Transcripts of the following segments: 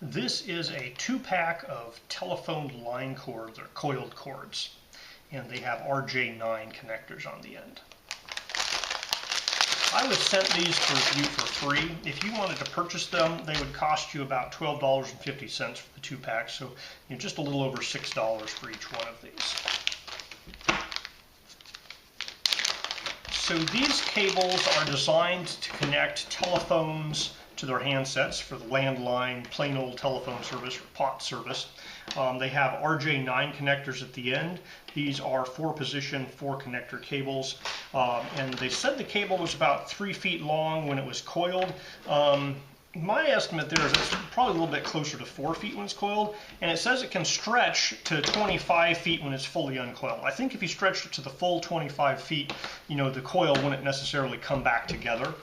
This is a 2-pack of telephone line cords, or coiled cords, and they have RJ9 connectors on the end. I was sent these for you for free. If you wanted to purchase them, they would cost you about $12.50 for the 2-pack, so just a little over $6 for each one of these. So these cables are designed to connect telephones to their handsets for the landline, plain old telephone service, or POT service. They have RJ9 connectors at the end. These are 4-position, 4-connector cables. And they said the cable was about 3 feet long when it was coiled. My estimate there is it's probably a little bit closer to 4 feet when it's coiled, and it says it can stretch to 25 feet when it's fully uncoiled. I think if you stretched it to the full 25 feet, the coil wouldn't necessarily come back together,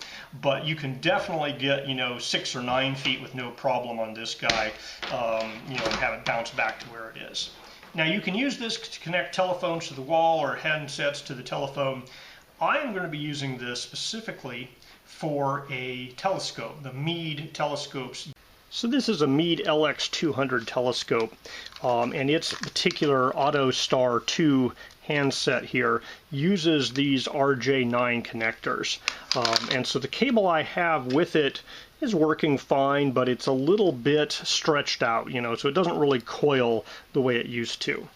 but you can definitely get, 6 or 9 feet with no problem on this guy, and have it bounce back to where it is. Now you can use this to connect telephones to the wall or handsets to the telephone. I am going to be using this specifically for a telescope, the Meade telescopes. So this is a Meade LX200 telescope, and its particular AutoStar II handset here uses these RJ9 connectors. And so the cable I have with it is working fine, but it's a little bit stretched out, so it doesn't really coil the way it used to.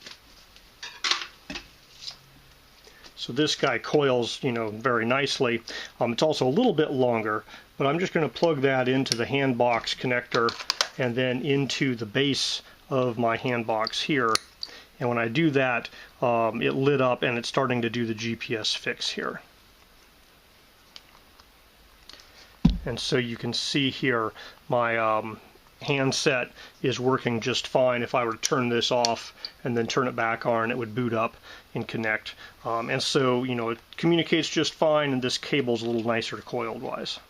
So this guy coils, very nicely. It's also a little bit longer, but I'm just going to plug that into the handbox connector and then into the base of my handbox here. And when I do that, it lit up and it's starting to do the GPS fix here. And so you can see here my handset is working just fine. If I were to turn this off and then turn it back on, it would boot up and connect. And so, it communicates just fine, and this cable's a little nicer coiled wise.